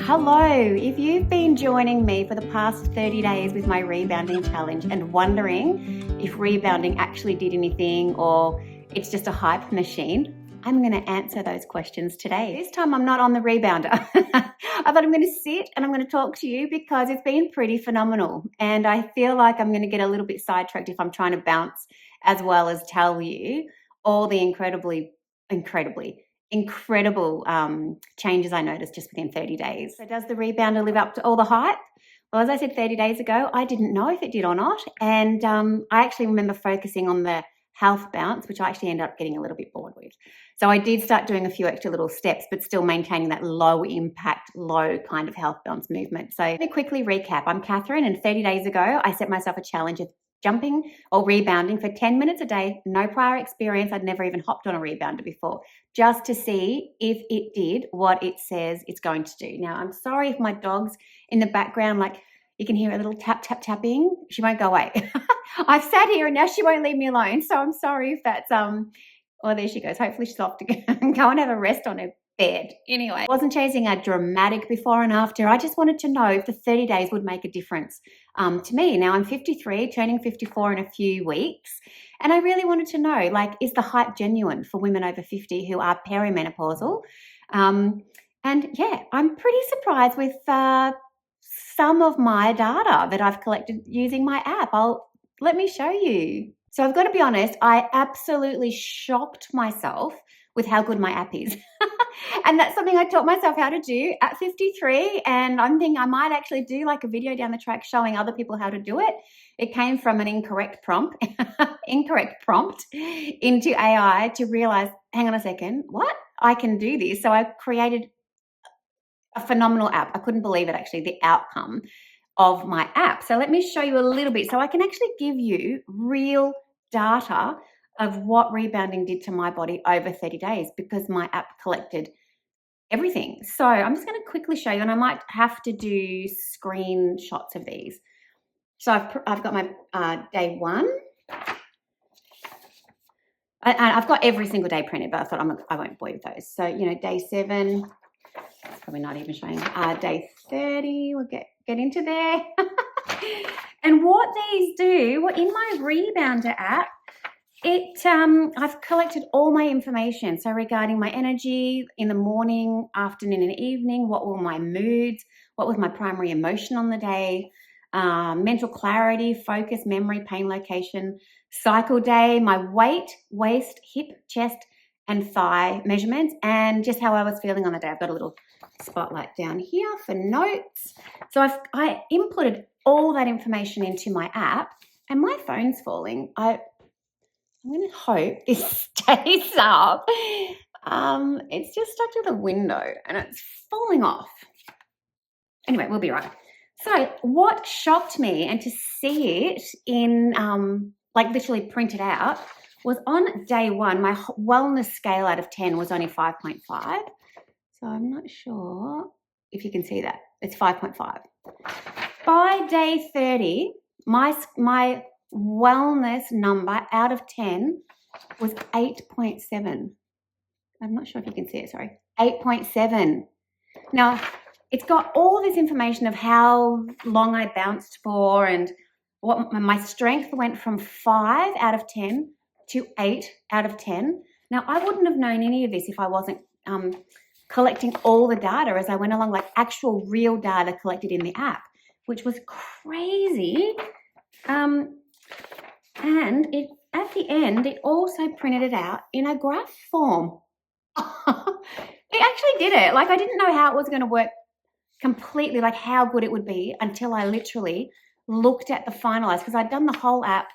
Hello, if you've been joining me for the past 30 days with my rebounding challenge and wondering if rebounding actually did anything or it's just a hype machine, I'm going to answer those questions today. This time I'm not on the rebounder. I thought I'm going to sit and I'm going to talk to you because it's been pretty phenomenal. And I feel like I'm going to get a little bit sidetracked if I'm trying to bounce as well as tell you all the incredible changes I noticed just within 30 days. So does the rebounder live up to all the hype? Well, as I said 30 days ago, I didn't know if it did or not. And I actually remember focusing on the health bounce, which I actually ended up getting a little bit bored with. So I did start doing a few extra little steps, but still maintaining that low impact, low kind of health bounce movement. So let me quickly recap. I'm Catherine, and 30 days ago, I set myself a challenge of jumping or rebounding for 10 minutes a day, no prior experience. I'd never even hopped on a rebounder before, just to see if it did what it says it's going to do. Now, I'm sorry if my dog's in the background, like you can hear a little tap, tap, tapping. She won't go away. I've sat here and now she won't leave me alone. So I'm sorry if that's, well, there she goes. Hopefully she's off to go and have a rest on her bed. Anyway, I wasn't chasing a dramatic before and after. I just wanted to know if the 30 days would make a difference to me. Now I'm 53, turning 54 in a few weeks. And I really wanted to know, like, is the hype genuine for women over 50 who are perimenopausal? And yeah, I'm pretty surprised with some of my data that I've collected using my app. Let me show you. So I've got to be honest, I absolutely shocked myself with how good my app is. And that's something I taught myself how to do at 53. And I'm thinking I might actually do like a video down the track showing other people how to do it. It came from an incorrect prompt into AI to realize, hang on a second, what? I can do this. So I created a phenomenal app. I couldn't believe it, actually, the outcome of my app. So let me show you a little bit so I can actually give you real data of what rebounding did to my body over 30 days because my app collected everything. So I'm just going to quickly show you, and I might have to do screenshots of these. So I've got my day one. I've got every single day printed, but I thought I won't bore you with those. So, day 7, it's probably not even showing. Day 30, we'll get into there. And what these do, well, in my Rebounder app, I've collected all my information. So regarding my energy in the morning, afternoon, and evening, what were my moods, what was my primary emotion on the day, mental clarity, focus, memory, pain location, cycle day, my weight, waist, hip, chest, and thigh measurements, and just how I was feeling on the day. I've got a little spotlight down here for notes. So I inputted all that information into my app, and my phone's falling. I'm going to hope this stays up. It's just stuck to the window and it's falling off. Anyway, we'll be right. So what shocked me, and to see it in like literally printed out, was on day 1, my wellness scale out of 10 was only 5.5. So I'm not sure if you can see that. It's 5.5. By day 30, my wellness number out of 10 was 8.7. I'm not sure if you can see it, sorry. 8.7. Now, it's got all this information of how long I bounced for, and what my strength went from 5 out of 10 to 8 out of 10. Now, I wouldn't have known any of this if I wasn't collecting all the data as I went along, like actual real data collected in the app, which was crazy. And at the end, it also printed it out in a graph form. It actually did it. Like, I didn't know how it was going to work completely, like how good it would be, until I literally looked at the finalized, because I'd done the whole app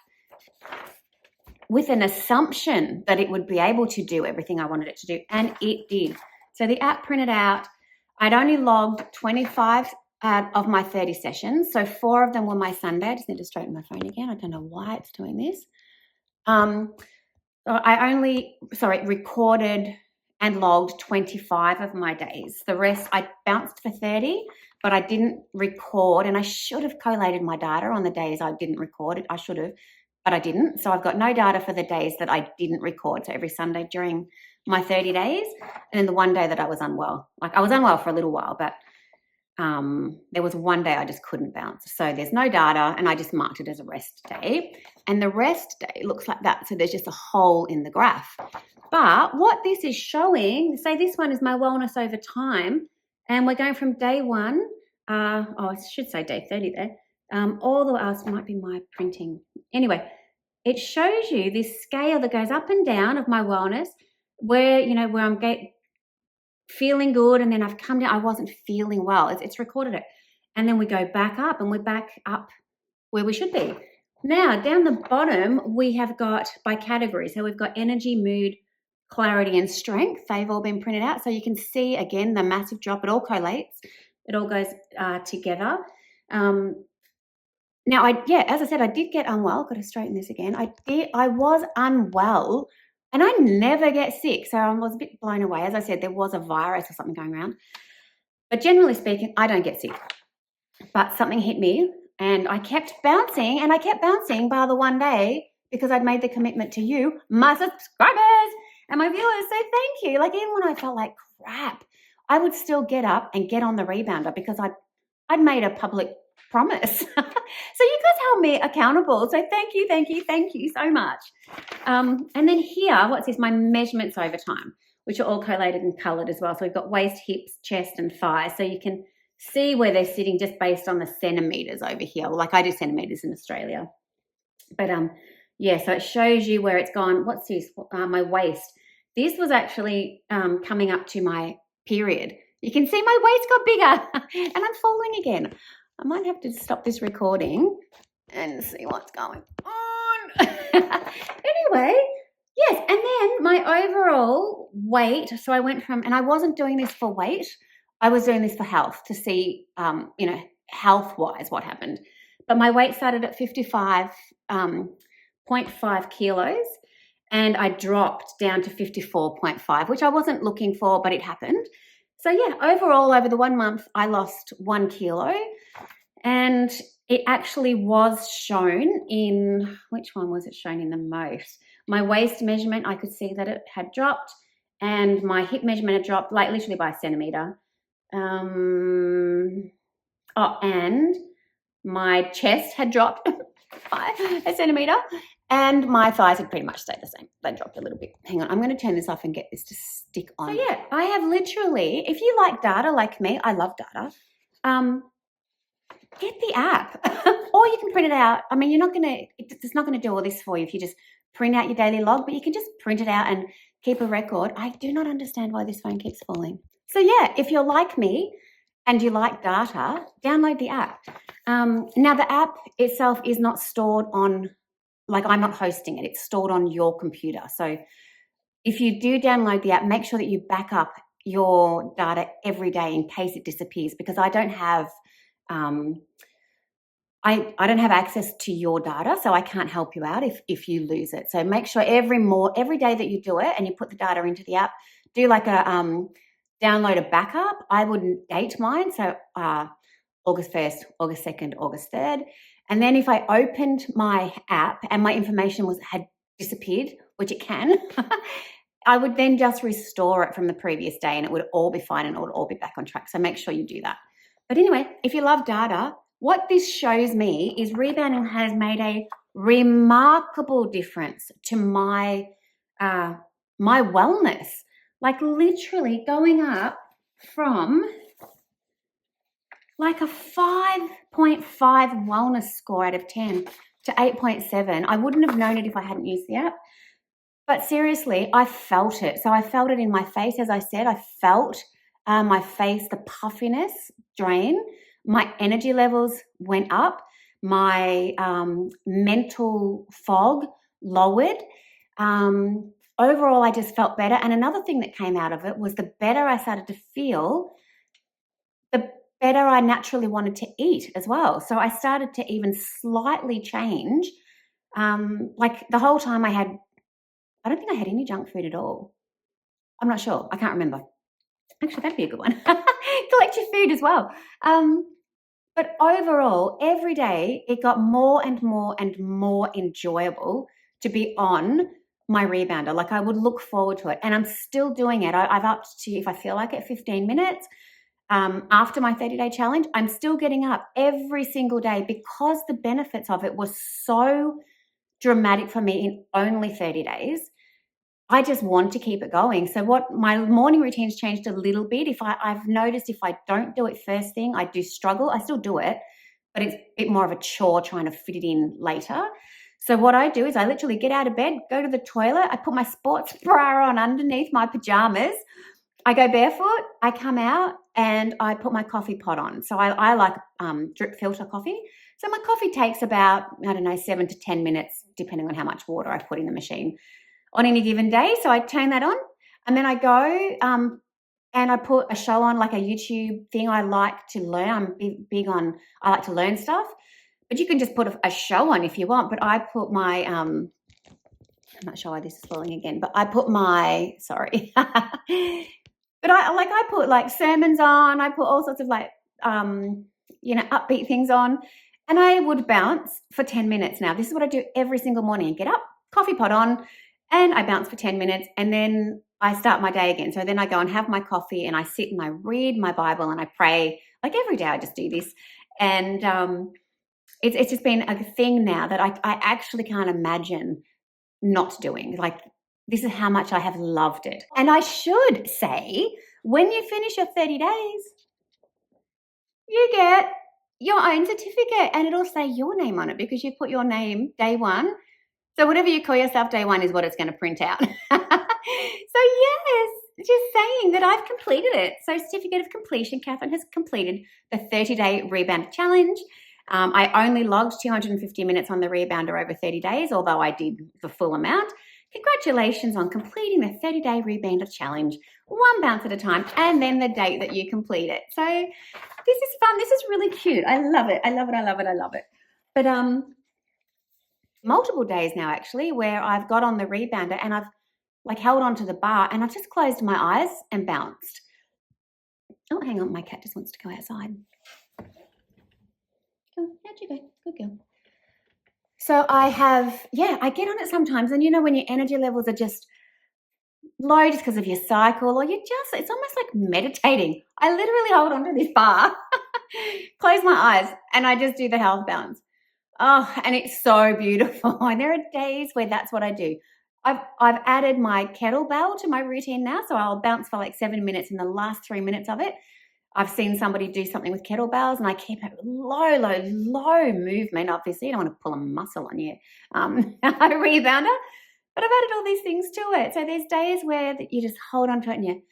with an assumption that it would be able to do everything I wanted it to do, and it did. So the app printed out, I'd only logged 25 of my 30 sessions. So 4 of them were my Sunday. I just need to straighten my phone again. I don't know why it's doing this. I recorded and logged 25 of my days. The rest, I bounced for 30, but I didn't record, and I should have collated my data on the days I didn't record it. I should have, but I didn't. So I've got no data for the days that I didn't record. So every Sunday during my 30 days, and then the one day that I was unwell. Like, I was unwell for a little while, but there was one day I just couldn't bounce. So there's no data, and I just marked it as a rest day. And the rest day looks like that. So there's just a hole in the graph. But what this is showing, say this one is my wellness over time, and we're going from day 1, I should say day 30 there, all the way, it might be my printing. Anyway, it shows you this scale that goes up and down of my wellness, where, where I'm feeling good, and then I've come down, I wasn't feeling well. It's recorded it. And then we go back up, and we're back up where we should be. Now, down the bottom, we have got by category. So we've got energy, mood, clarity, and strength. They've all been printed out. So you can see, again, the massive drop. It all collates. It all goes together. Now, as I said, I did get unwell. Got to straighten this again. I was unwell, and I never get sick. So I was a bit blown away. As I said, there was a virus or something going around. But generally speaking, I don't get sick. But something hit me, and I kept bouncing, bar the one day, because I'd made the commitment to you, my subscribers and my viewers. So thank you. Like, even when I felt like crap, I would still get up and get on the rebounder, because I'd made a public promise. So you guys held me accountable. So thank you so much. And then here, what's this? My measurements over time, which are all collated and coloured as well. So we've got waist, hips, chest, and thighs. So you can see where they're sitting just based on the centimetres over here. Like, I do centimetres in Australia. But so it shows you where it's gone. What's this? My waist. This was actually coming up to my period. You can see my waist got bigger, and I'm falling again. I might have to stop this recording and see what's going on. Anyway, yes, and then my overall weight. So I went from, and I wasn't doing this for weight. I was doing this for health, to see, health-wise what happened. But my weight started at 55.5 kilos, and I dropped down to 54.5, which I wasn't looking for, but it happened. So yeah, overall, over the 1 month, I lost 1 kilo, and it actually was shown in, which one was it shown in the most? My waist measurement, I could see that it had dropped, and my hip measurement had dropped, like literally by a centimetre. And my chest had dropped by a centimetre, and my thighs had pretty much stayed the same. They dropped a little bit. Hang on, I'm going to turn this off and get this to stick on. So yeah, I have literally, if you like data like me, I love data, get the app. Or you can print it out. I mean, it's not going to do all this for you if you just print out your daily log, but you can just print it out and keep a record. I do not understand why this phone keeps falling. So yeah, if you're like me and you like data, download the app. Now, the app itself is not stored on, like, I'm not hosting it. It's stored on your computer. So if you do download the app, make sure that you back up your data every day in case it disappears, because I don't have I don't have access to your data, so I can't help you out if you lose it. So make sure every day that you do it and you put the data into the app, do like a download a backup. I wouldn't date mine, so August 1st, August 2nd, August 3rd. And then if I opened my app and my information had disappeared, which it can, I would then just restore it from the previous day, and it would all be fine and it would all be back on track. So make sure you do that. But anyway, if you love data, what this shows me is rebounding has made a remarkable difference to my wellness. Like, literally going up from like a 5.5 wellness score out of 10 to 8.7. I wouldn't have known it if I hadn't used the app. But seriously, I felt it. So I felt it in my face. As I said, I felt my face, the puffiness drain. My energy levels went up. My mental fog lowered. Overall, I just felt better. And another thing that came out of it was the better I started to feel, the better I naturally wanted to eat as well. So I started to even slightly change. Like, the whole time I don't think I had any junk food at all. I'm not sure. I can't remember. Actually, that'd be a good one. Collect your food as well. But overall, every day it got more and more and more enjoyable to be on my rebounder. Like, I would look forward to it, and I'm still doing it. I've upped to, if I feel like it, 15 minutes. after my 30-day challenge, I'm still getting up every single day because the benefits of it were so dramatic for me in only 30 days. I just want to keep it going. So what my morning routine's changed a little bit. I've noticed if I don't do it first thing, I do struggle. I still do it, but it's a bit more of a chore trying to fit it in later. So what I do is I literally get out of bed, go to the toilet, I put my sports bra on underneath my pajamas, I go barefoot, I come out and I put my coffee pot on. So I like drip filter coffee. So my coffee takes about, 7 to 10 minutes, depending on how much water I put in the machine on any given day. So I turn that on and then I go and I put a show on, like a YouTube thing I like to learn. I'm big on, I like to learn stuff, but you can just put a show on if you want. But I put my, I'm not sure why this is falling again, but I put my, sorry. But I put like sermons on, I put all sorts of like, upbeat things on, and I would bounce for 10 minutes now. This is what I do every single morning. Get up, coffee pot on, and I bounce for 10 minutes, and then I start my day again. So then I go and have my coffee, and I sit and I read my Bible, and I pray. Like every day I just do this. And it's just been a thing now that I actually can't imagine not doing. Like, this is how much I have loved it. And I should say, when you finish your 30 days, you get your own certificate, and it'll say your name on it because you put your name day one. So whatever you call yourself day one is what it's going to print out. So yes, just saying that I've completed it. So certificate of completion, Catherine has completed the 30-day Rebounder challenge. I only logged 250 minutes on the Rebounder over 30 days, although I did the full amount. Congratulations on completing the 30-day Rebounder challenge, one bounce at a time, and then the date that you complete it. So this is fun. This is really cute. I love it. I love it. I love it. I love it. But multiple days now actually where I've got on the Rebounder and I've like held onto the bar and I've just closed my eyes and bounced. Oh, hang on. My cat just wants to go outside. Oh, how'd you go? Good girl. So I get on it sometimes, and when your energy levels are just low just because of your cycle, or it's almost like meditating. I literally hold onto this bar, close my eyes, and I just do the health bounce. Oh, and it's so beautiful. And there are days where that's what I do. I've added my kettlebell to my routine now, so I'll bounce for like 7 minutes in the last 3 minutes of it. I've seen somebody do something with kettlebells, and I keep it low movement. Obviously, you don't want to pull a muscle on you, a rebounder. But I've added all these things to it. So there's days where you just hold on to it, and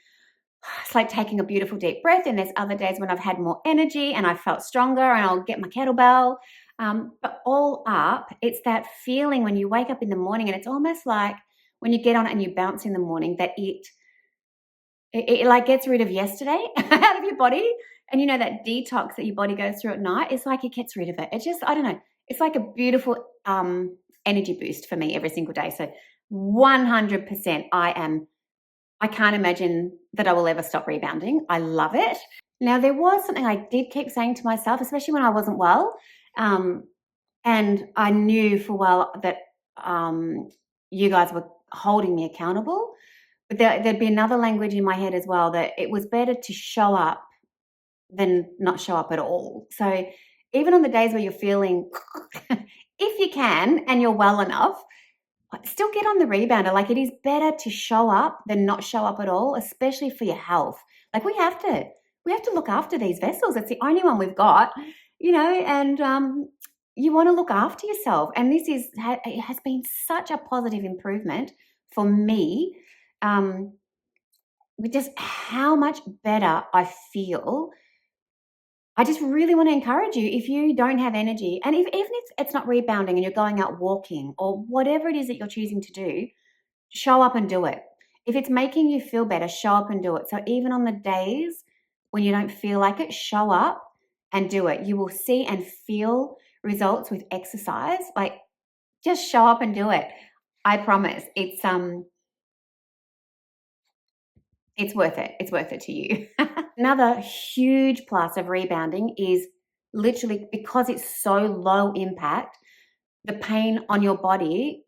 it's like taking a beautiful deep breath. And there's other days when I've had more energy and I felt stronger, and I'll get my kettlebell. But all up, it's that feeling when you wake up in the morning, and it's almost like when you get on it and you bounce in the morning, that it like gets rid of yesterday out of your body. And that detox that your body goes through at night, it's like it gets rid of it. It just, I don't know, it's like a beautiful energy boost for me every single day. So 100% I can't imagine that I will ever stop rebounding. I love it. Now, there was something I did keep saying to myself, especially when I wasn't well, and I knew for well that you guys were holding me accountable. But there'd be another language in my head as well, that it was better to show up than not show up at all. So even on the days where you're feeling, if you can and you're well enough, still get on the rebounder. Like, it is better to show up than not show up at all, especially for your health. Like, we have to look after these vessels. It's the only one we've got, and you want to look after yourself. And it has been such a positive improvement for me. With just how much better I feel. I just really want to encourage you, if you don't have energy, and even if it's not rebounding and you're going out walking or whatever it is that you're choosing to do, show up and do it. If it's making you feel better, show up and do it. So even on the days when you don't feel like it, show up and do it. You will see and feel results with exercise. Like, just show up and do it. I promise. It's worth it. It's worth it to you. Another huge plus of rebounding is literally, because it's so low impact, the pain on your body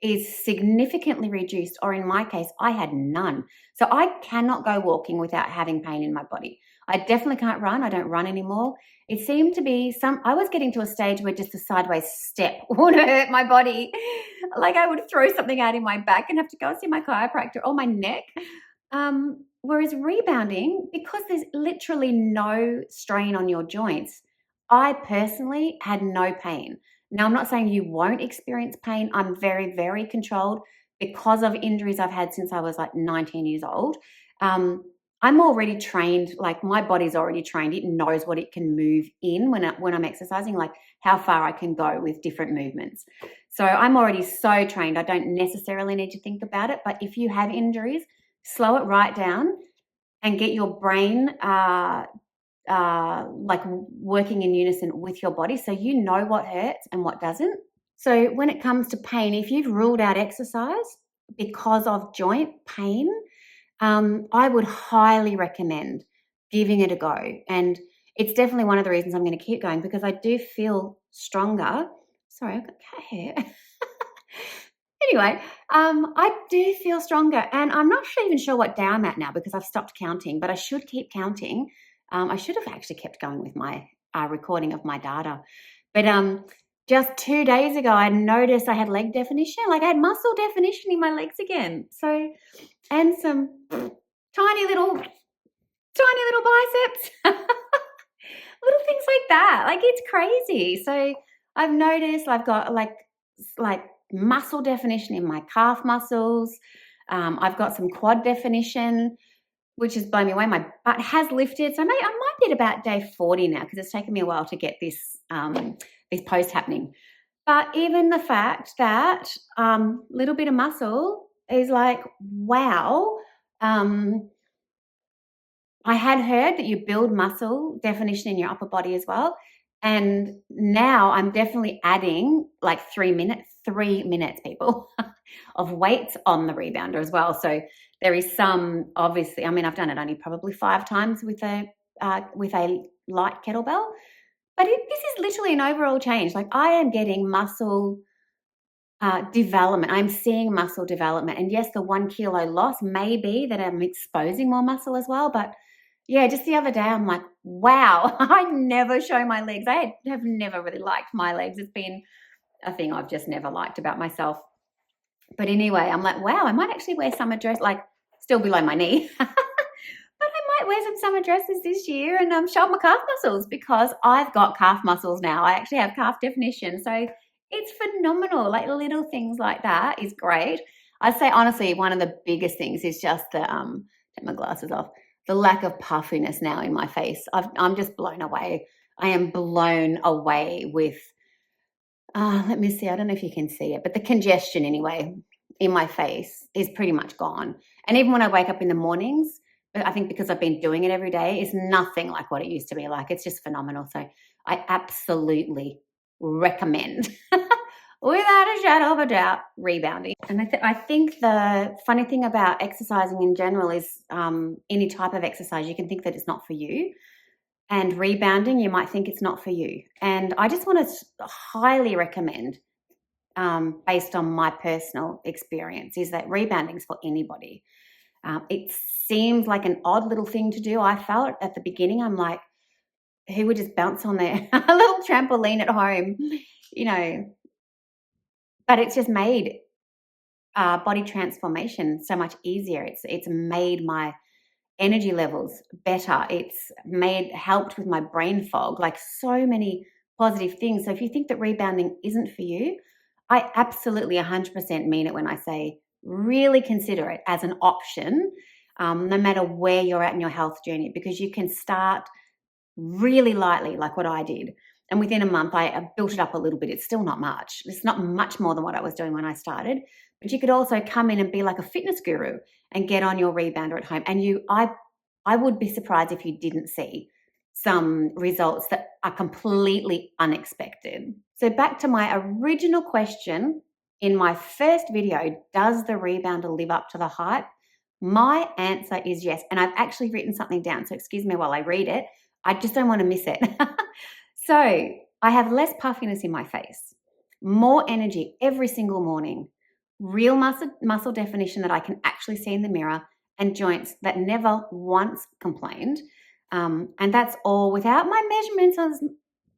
is significantly reduced, or in my case, I had none. So I cannot go walking without having pain in my body. I definitely can't run. I don't run anymore. It seemed to be I was getting to a stage where just a sideways step would hurt my body. Like I would throw something out in my back and have to go see my chiropractor, or my neck. Whereas rebounding, because there's literally no strain on your joints, I personally had no pain. Now, I'm not saying you won't experience pain. I'm very, very controlled because of injuries I've had since I was like 19 years old. I'm already trained, like my body's already trained. It knows what it can move in when I'm exercising, like how far I can go with different movements. So I'm already so trained. I don't necessarily need to think about it. But if you have injuries, slow it right down and get your brain like working in unison with your body, so you know what hurts and what doesn't. So when it comes to pain, if you've ruled out exercise because of joint pain, I would highly recommend giving it a go. And it's definitely one of the reasons I'm going to keep going, because I do feel stronger. Sorry, I've got cat hair. Anyway, I do feel stronger, and I'm not even sure what day I'm at now because I've stopped counting, but I should keep counting. I should have actually kept going with my recording of my data. But just 2 days ago, I noticed I had leg definition. Like I had muscle definition in my legs again. So, and some tiny little biceps. Little things like that. Like it's crazy. So I've noticed I've got like muscle definition in my calf muscles. I've got some quad definition, which has blown me away. My butt has lifted. So I might be at about day 40 now, because it's taken me a while to get this post happening. But even the fact that little bit of muscle is like, wow. I had heard that you build muscle definition in your upper body as well. And now I'm definitely adding like 3 minutes, people, of weights on the rebounder as well. So there is some, obviously, I mean, I've done it only probably 5 times with a light kettlebell, but this is literally an overall change. Like I am getting muscle development. I'm seeing muscle development. And yes, the 1 kilo loss may be that I'm exposing more muscle as well, but yeah, just the other day, I'm like, wow, I never show my legs. I have never really liked my legs. It's been a thing I've just never liked about myself. But anyway, I'm like, wow, I might actually wear summer dress, like still below my knee. But I might wear some summer dresses this year and show my calf muscles, because I've got calf muscles now. I actually have calf definition. So it's phenomenal. Like little things like that is great. I'd say, honestly, one of the biggest things is just the, take my glasses off, the lack of puffiness now in my face. I'm just blown away. I am blown away with, let me see, I don't know if you can see it, but the congestion anyway in my face is pretty much gone. And even when I wake up in the mornings, I think because I've been doing it every day, it's nothing like what it used to be like. It's just phenomenal. So I absolutely recommend, without a shadow of a doubt, rebounding. And I think the funny thing about exercising in general is any type of exercise, you can think that it's not for you. And rebounding, you might think it's not for you. And I just want to highly recommend, based on my personal experience, is that rebounding is for anybody. It seems like an odd little thing to do. I felt at the beginning, I'm like, who would just bounce on their a little trampoline at home, you know? But it's just made body transformation so much easier. It's made my energy levels better. It's helped with my brain fog, like so many positive things. So if you think that rebounding isn't for you, I absolutely 100% mean it when I say really consider it as an option, no matter where you're at in your health journey, because you can start really lightly, like what I did. And within a month, I built it up a little bit. It's still not much. It's not much more than what I was doing when I started. But you could also come in and be like a fitness guru and get on your rebounder at home. And I would be surprised if you didn't see some results that are completely unexpected. So back to my original question in my first video, does the rebounder live up to the hype? My answer is yes. And I've actually written something down, so excuse me while I read it. I just don't want to miss it. So I have less puffiness in my face, more energy every single morning, real muscle definition that I can actually see in the mirror, and joints that never once complained. And that's all without my measurements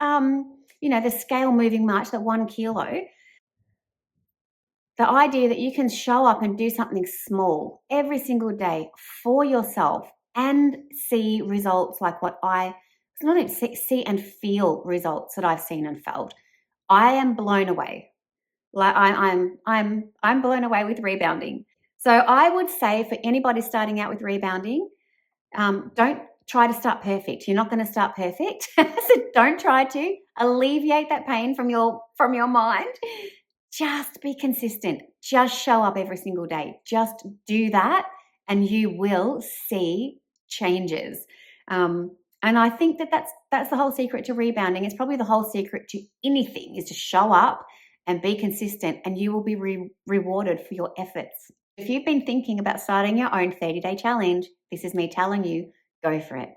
on, the scale moving much, that 1 kilo. The idea that you can show up and do something small every single day for yourself and see results like what it's not even see and feel results that I've seen and felt. I am blown away. Like I'm blown away with rebounding. So I would say for anybody starting out with rebounding, don't try to start perfect. You're not going to start perfect. So don't try to alleviate that pain from your mind. Just be consistent. Just show up every single day. Just do that and you will see changes. And I think that's the whole secret to rebounding. It's probably the whole secret to anything, is to show up and be consistent, and you will be rewarded for your efforts. If you've been thinking about starting your own 30-day challenge, this is me telling you, go for it.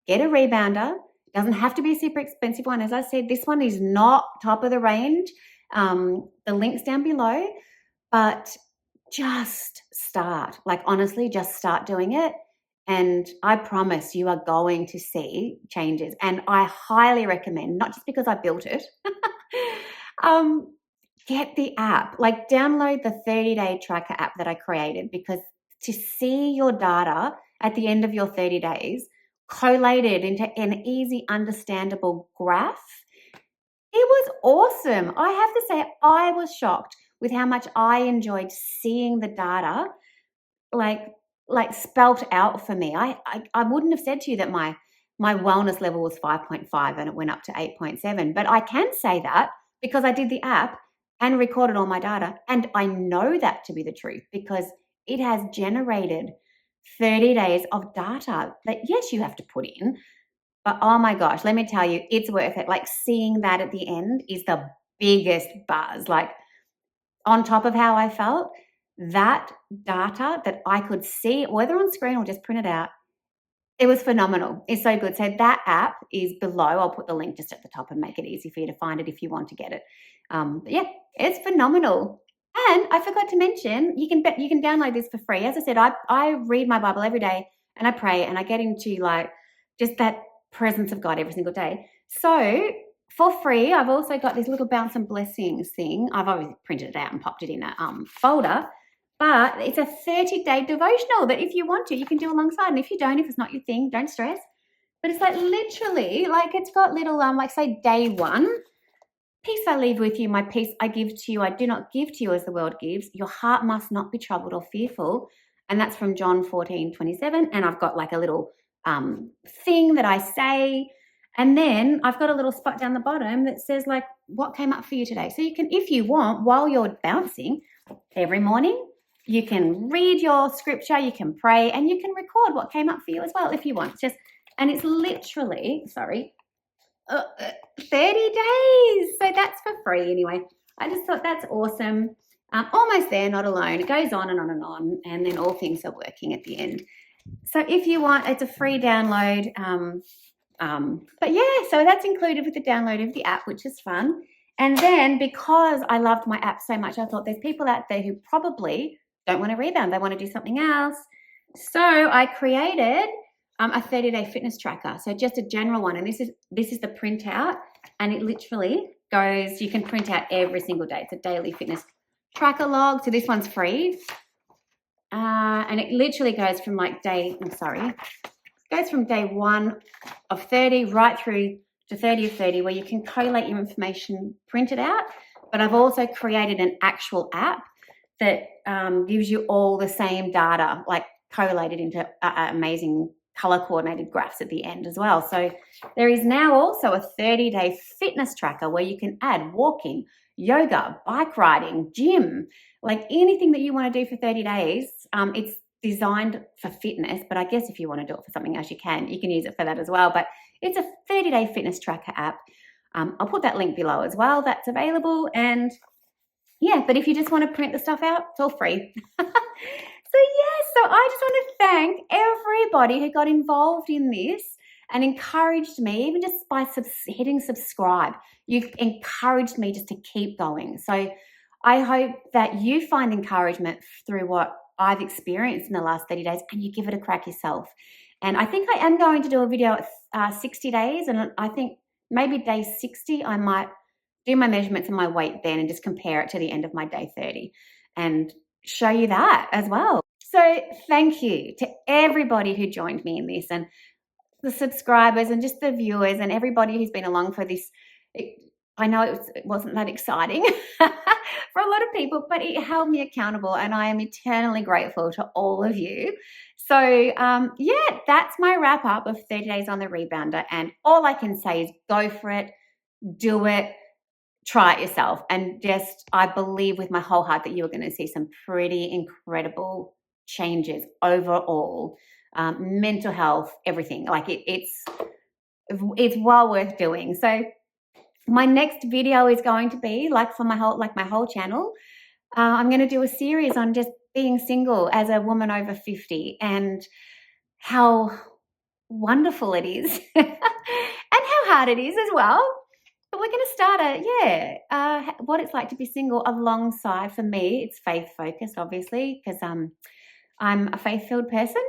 Get a rebounder. It doesn't have to be a super expensive one. As I said, this one is not top of the range. The link's down below, but just start. Like, honestly, just start doing it. And I promise you are going to see changes. And I highly recommend, not just because I built it, get the app. Like, download the 30-day tracker app that I created, because to see your data at the end of your 30 days collated into an easy, understandable graph, it was awesome. I have to say, I was shocked with how much I enjoyed seeing the data like spelt out for me. I wouldn't have said to you that my wellness level was 5.5 and it went up to 8.7, but I can say that because I did the app and recorded all my data, and I know that to be the truth because it has generated 30 days of data that, yes, you have to put in, but oh my gosh, let me tell you, it's worth it. Like, seeing that at the end is the biggest buzz. Like, on top of how I felt, that data that I could see, whether on screen or just print it out, it was phenomenal. It's so good. So that app is below. I'll put the link just at the top and make it easy for you to find it if you want to get it. But yeah, it's phenomenal. And I forgot to mention, you can download this for free. As I said, I read my Bible every day and I pray and I get into like just that presence of God every single day. So for free, I've also got this little bounce and blessings thing. I've obviously printed it out and popped it in a folder. But it's a 30-day devotional that if you want to, you can do alongside. And if you don't, if it's not your thing, don't stress. But it's like literally, like it's got little, like say day 1, peace I leave with you, my peace I give to you. I do not give to you as the world gives. Your heart must not be troubled or fearful. And that's from John 14:27. And I've got like a little thing that I say. And then I've got a little spot down the bottom that says like, what came up for you today? So you can, if you want, while you're bouncing every morning, you can read your scripture, you can pray, and you can record what came up for you as well if you want. And it's literally, 30 days. So that's for free anyway. I just thought that's awesome. Almost there, not alone. It goes on and on and on, and then all things are working at the end. So if you want, it's a free download. But yeah, so that's included with the download of the app, which is fun. And then because I loved my app so much, I thought there's people out there who probably don't want to rebound. They want to do something else. So I created a 30-day fitness tracker. So just a general one. And this is the printout. And it literally goes, you can print out every single day. It's a daily fitness tracker log. So this one's free. And it literally goes from like day 1 of 30 right through to 30 of 30, where you can collate your information, print it out. But I've also created an actual app that gives you all the same data, like collated into amazing color-coordinated graphs at the end as well. So there is now also a 30-day fitness tracker where you can add walking, yoga, bike riding, gym, like anything that you want to do for 30 days. It's designed for fitness, but I guess if you want to do it for something else, you can use it for that as well. But it's a 30-day fitness tracker app. I'll put that link below as well. That's available. And yeah, but if you just want to print the stuff out, it's all free. So I just want to thank everybody who got involved in this and encouraged me, even just by hitting subscribe. You've encouraged me just to keep going. So I hope that you find encouragement through what I've experienced in the last 30 days and you give it a crack yourself. And I think I am going to do a video at 60 days, and I think maybe day 60 I might do my measurements and my weight then and just compare it to the end of my day 30 and show you that as well. So thank you to everybody who joined me in this, and the subscribers and just the viewers and everybody who's been along for this. I know it wasn't that exciting for a lot of people, but it held me accountable, and I am eternally grateful to all of you. So yeah, that's my wrap up of 30 days on the rebounder, and all I can say is go for it, do it, try it yourself, and just I believe with my whole heart that you're going to see some pretty incredible changes overall. Mental health, everything. Like it's well worth doing. So my next video is going to be like for my whole channel. I'm going to do a series on just being single as a woman over 50 and how wonderful it is and how hard it is as well. But we're going to start what it's like to be single alongside, for me, it's faith focused, obviously, because I'm a faith-filled person.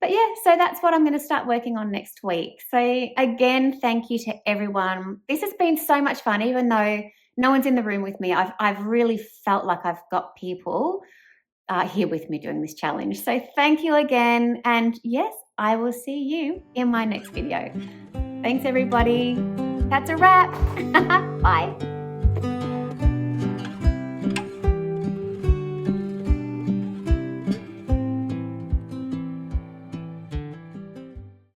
But yeah, so that's what I'm going to start working on next week. So again, thank you to everyone. This has been so much fun, even though no one's in the room with me. I've really felt like I've got people here with me doing this challenge. So thank you again. And yes, I will see you in my next video. Thanks, everybody. That's a wrap. Bye.